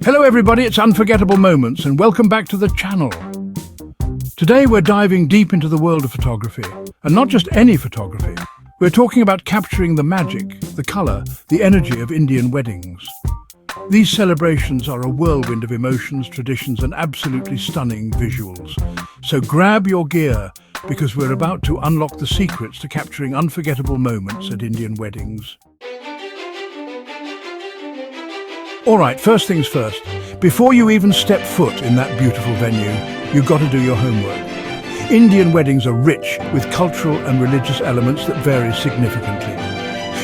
Hello everybody, it's Unforgettable Moments and welcome back to the channel. Today we're diving deep into the world of photography, and not just any photography. We're talking about capturing the magic, the colour, the energy of Indian weddings. These celebrations are a whirlwind of emotions, traditions and absolutely stunning visuals. So grab your gear, because we're about to unlock the secrets to capturing unforgettable moments at Indian weddings. Alright, first things first. Before you even step foot in that beautiful venue, you've got to do your homework. Indian weddings are rich with cultural and religious elements that vary significantly.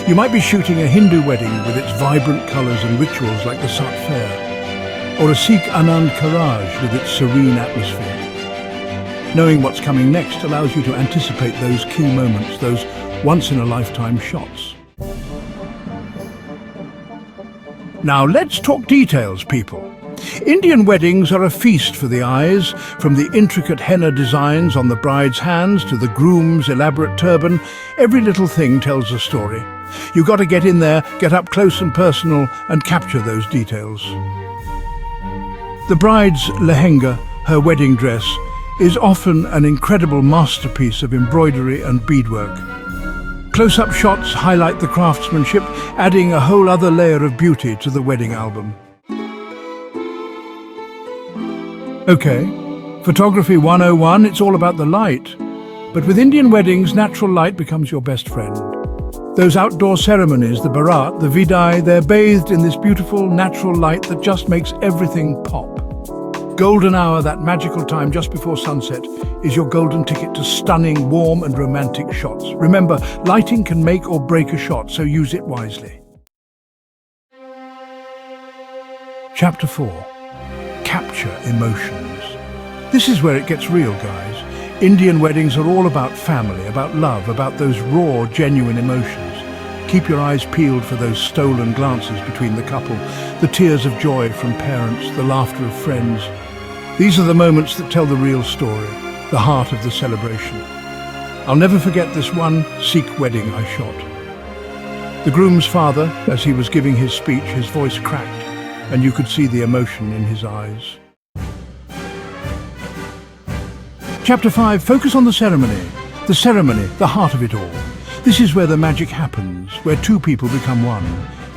You might be shooting a Hindu wedding with its vibrant colours and rituals like the Sat Fair, or a Sikh Anand Karaj with its serene atmosphere. Knowing what's coming next allows you to anticipate those key moments, those once-in-a-lifetime shots. Now let's talk details, people. Indian weddings are a feast for the eyes, from the intricate henna designs on the bride's hands to the groom's elaborate turban. Every little thing tells a story. You've got to get in there, get up close and personal, and capture those details. The bride's lehenga, her wedding dress, is often an incredible masterpiece of embroidery and beadwork. Close-up shots highlight the craftsmanship, adding a whole other layer of beauty to the wedding album. Okay, photography 101, it's all about the light. But with Indian weddings, natural light becomes your best friend. Those outdoor ceremonies, the barat, the vidai, they're bathed in this beautiful natural light that just makes everything pop. Golden hour, that magical time just before sunset, is your golden ticket to stunning, warm and romantic shots. Remember, lighting can make or break a shot, so use it wisely. Chapter 4. Capture emotions. This is where it gets real, guys. Indian weddings are all about family, about love, about those raw, genuine emotions. Keep your eyes peeled for those stolen glances between the couple, the tears of joy from parents, the laughter of friends. These are the moments that tell the real story, the heart of the celebration. I'll never forget this one Sikh wedding I shot. The groom's father, as he was giving his speech, his voice cracked, and you could see the emotion in his eyes. Chapter 5, focus on the ceremony. The ceremony, the heart of it all. This is where the magic happens, where two people become one.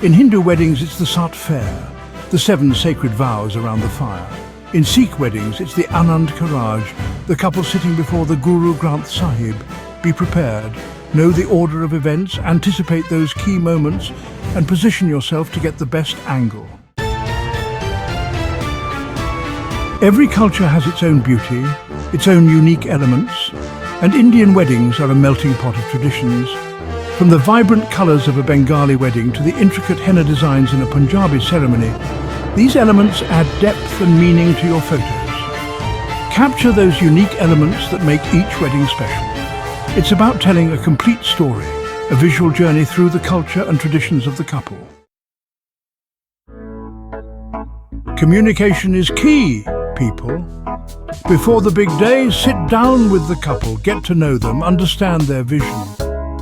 In Hindu weddings, it's the Sat Fair, the 7 sacred vows around the fire. In Sikh weddings, it's the Anand Karaj, the couple sitting before the Guru Granth Sahib. Be prepared, know the order of events, anticipate those key moments, and position yourself to get the best angle. Every culture has its own beauty, its own unique elements, and Indian weddings are a melting pot of traditions. From the vibrant colours of a Bengali wedding to the intricate henna designs in a Punjabi ceremony, these elements add depth and meaning to your photos. Capture those unique elements that make each wedding special. It's about telling a complete story, a visual journey through the culture and traditions of the couple. Communication is key, people. Before the big day, sit down with the couple, get to know them, understand their vision.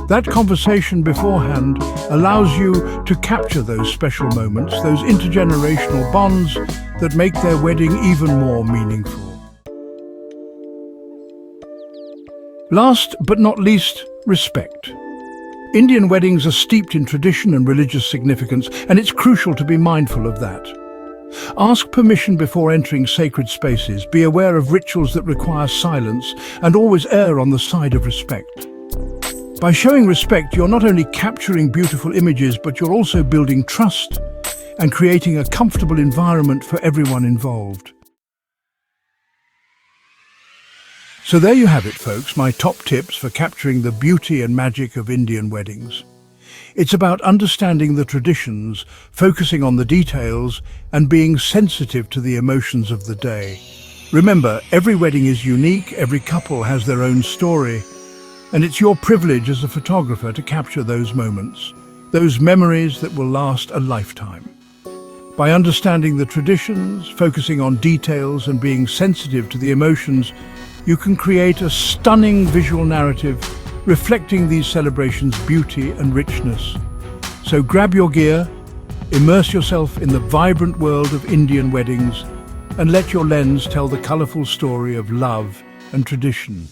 That conversation beforehand allows you to capture those special moments, those intergenerational bonds that make their wedding even more meaningful. Last but not least, respect. Indian weddings are steeped in tradition and religious significance, and it's crucial to be mindful of that. Ask permission before entering sacred spaces, be aware of rituals that require silence, and always err on the side of respect. By showing respect, you're not only capturing beautiful images, but you're also building trust and creating a comfortable environment for everyone involved. So there you have it, folks, my top tips for capturing the beauty and magic of Indian weddings. It's about understanding the traditions, focusing on the details, and being sensitive to the emotions of the day. Remember, every wedding is unique, every couple has their own story, and it's your privilege as a photographer to capture those moments, those memories that will last a lifetime. By understanding the traditions, focusing on details, and being sensitive to the emotions, you can create a stunning visual narrative reflecting these celebrations' beauty and richness. So grab your gear, Immerse yourself in the vibrant world of Indian weddings and let your lens tell the colourful story of love and tradition.